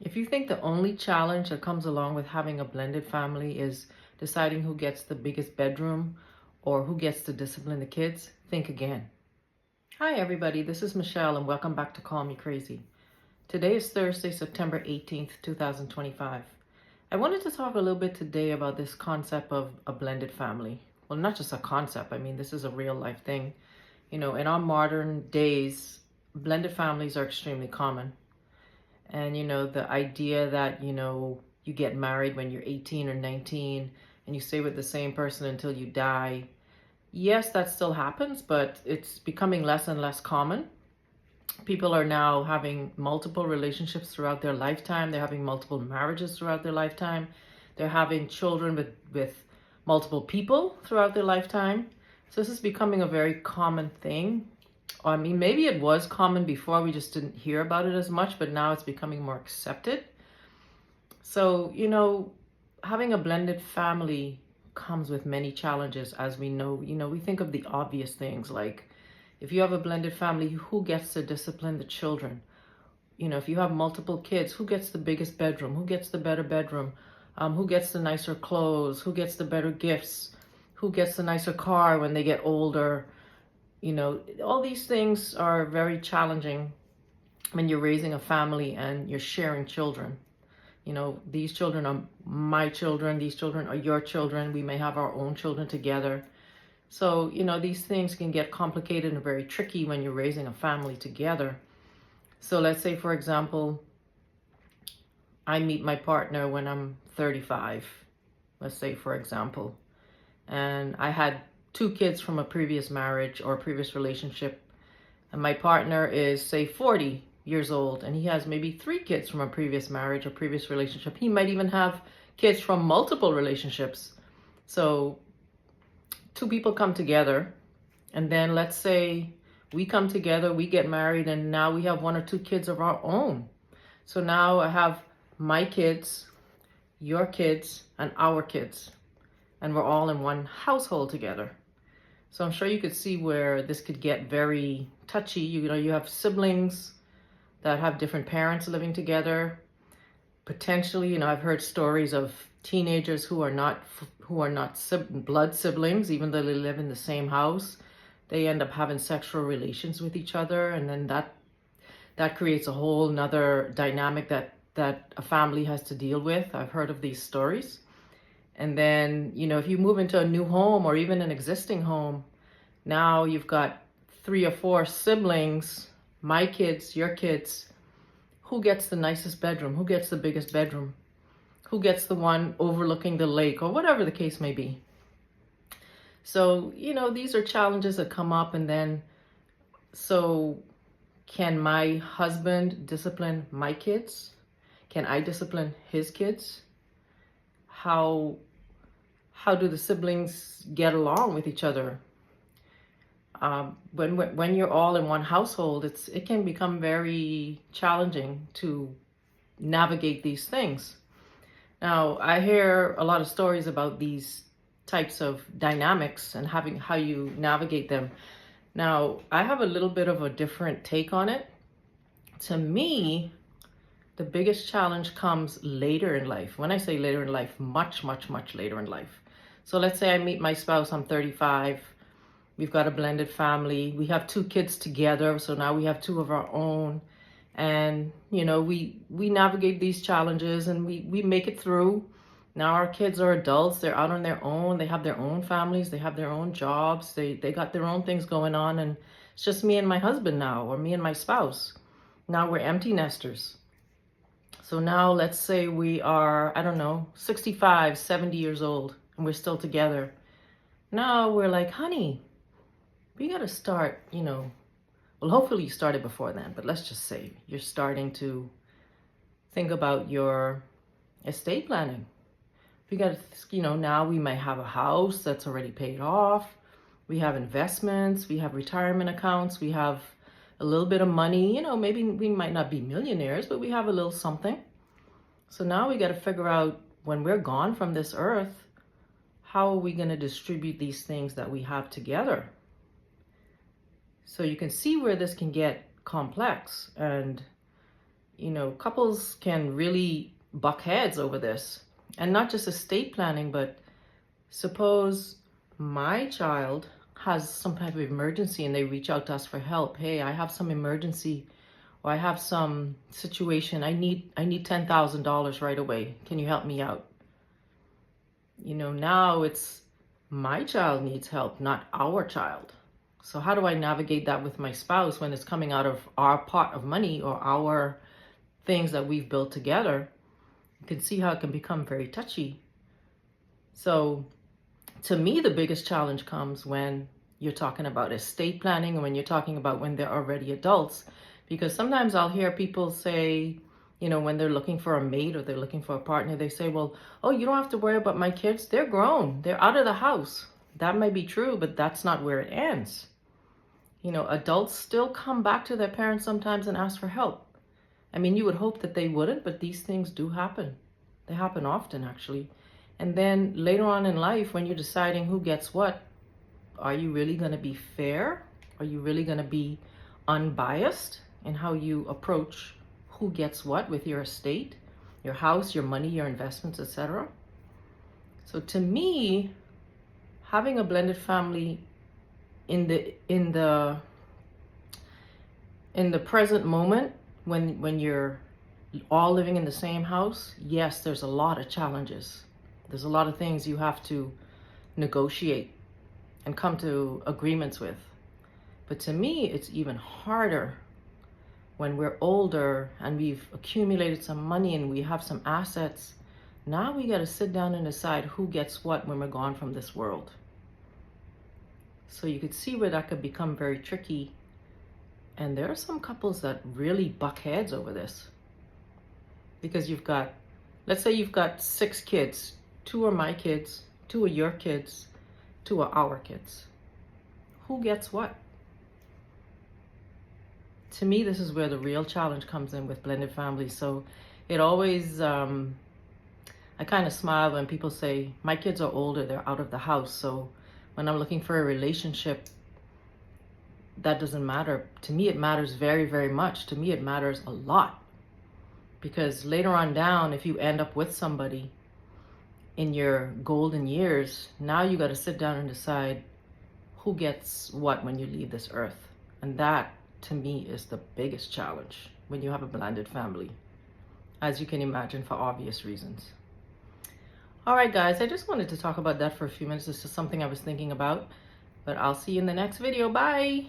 If you think the only challenge that comes along with having a blended family is deciding who gets the biggest bedroom or who gets to discipline the kids, think again. Hi everybody, this is Michelle and welcome back to Call Me Crazy. Today is Thursday, September 18th, 2025. I wanted to talk a little bit today about this concept of a blended family. Well, not just a concept, I mean, this is a real life thing. You know, in our modern days, blended families are extremely common. And, the idea that, you get married when you're 18 or 19 and you stay with the same person until you die. Yes, that still happens, but it's becoming less and less common. People are now having multiple relationships throughout their lifetime. They're having multiple marriages throughout their lifetime. They're having children with multiple people throughout their lifetime. So this is becoming a very common thing. I mean, maybe it was common before, we just didn't hear about it as much, but now it's becoming more accepted. So, having a blended family comes with many challenges, as we know. We think of the obvious things like if you have a blended family, who gets to discipline the children? If you have multiple kids, who gets the biggest bedroom? Who gets the better bedroom? Who gets the nicer clothes? Who gets the better gifts? Who gets the nicer car when they get older? All these things are very challenging when you're raising a family and you're sharing children. These children are my children. These children are your children. We may have our own children together. So, these things can get complicated and very tricky when you're raising a family together. So let's say, for example, I meet my partner when I'm 35, let's say, for example, and I had 2 kids from a previous marriage or a previous relationship, and my partner is, say, 40 years old, and he has maybe 3 kids from a previous marriage or previous relationship. He might even have kids from multiple relationships. So 2 people come together, and then let's say we come together, we get married, and now we have 1 or 2 kids of our own. So now I have my kids, your kids, and our kids, and we're all in one household together. So I'm sure you could see where this could get very touchy. You have siblings that have different parents living together. Potentially, I've heard stories of teenagers who are not blood siblings, even though they live in the same house. They end up having sexual relations with each other, and then that creates a whole nother dynamic that a family has to deal with. I've heard of these stories. And then, if you move into a new home or even an existing home, now you've got 3 or 4 siblings, my kids, your kids. Who gets the nicest bedroom? Who gets the biggest bedroom? Who gets the one overlooking the lake, or whatever the case may be? So, these are challenges that come up. And then, so can my husband discipline my kids? Can I discipline his kids? How do the siblings get along with each other? When you're all in one household, it can become very challenging to navigate these things. Now, I hear a lot of stories about these types of dynamics and how you navigate them. Now, I have a little bit of a different take on it. To me, the biggest challenge comes later in life. When I say later in life, much, much, much later in life. So let's say I meet my spouse, I'm 35. We've got a blended family. We have 2 kids together. So now we have 2 of our own. And, we navigate these challenges and we make it through. Now our kids are adults. They're out on their own. They have their own families. They have their own jobs. They got their own things going on. And it's just me and my husband now, or me and my spouse. Now we're empty nesters. So now let's say we are, 65, 70 years old, and we're still together. Now we're like, honey, we got to start, well, hopefully you started before then, but let's just say you're starting to think about your estate planning. We got to, now we might have a house that's already paid off. We have investments, we have retirement accounts, we have a little bit of money. Maybe we might not be millionaires, but we have a little something. So now we got to figure out, when we're gone from this earth, how are we going to distribute these things that we have together? So you can see where this can get complex. And couples can really buck heads over this. And not just estate planning, but suppose my child has some type of emergency and they reach out to us for help. Hey, I have some emergency, or I have some situation. I need $10,000 right away. Can you help me out? Now it's my child needs help, not our child. So how do I navigate that with my spouse when it's coming out of our pot of money or our things that we've built together? You can see how it can become very touchy. So to me, the biggest challenge comes when you're talking about estate planning and when you're talking about when they're already adults. Because sometimes I'll hear people say, when they're looking for a mate or they're looking for a partner, they say, well, oh, you don't have to worry about my kids. They're grown. They're out of the house. That might be true, but that's not where it ends. Adults still come back to their parents sometimes and ask for help. I mean, you would hope that they wouldn't, but these things do happen. They happen often, actually. And then later on in life, when you're deciding who gets what, are you really going to be fair? Are you really going to be unbiased in how you approach who gets what with your estate, your house, your money, your investments, etc.? So to me, having a blended family in the present moment, when you're all living in the same house, yes, there's a lot of challenges. There's a lot of things you have to negotiate and come to agreements with. But to me, it's even harder when we're older and we've accumulated some money and we have some assets. Now we got to sit down and decide who gets what when we're gone from this world. So you could see where that could become very tricky. And there are some couples that really buck heads over this. Because let's say you've got 6 kids. 2 are my kids, 2 are your kids, 2 are our kids. Who gets what? To me, this is where the real challenge comes in with blended families. So it always, I kind of smile when people say, my kids are older, they're out of the house. So when I'm looking for a relationship, that doesn't matter. To me, it matters very, very much. To me, it matters a lot. Because later on down, if you end up with somebody in your golden years, now you got to sit down and decide who gets what when you leave this earth. And that, to me, is the biggest challenge when you have a blended family, as you can imagine, for obvious reasons. All right, guys, I just wanted to talk about that for a few minutes. This is something I was thinking about, but I'll see you in the next video. Bye.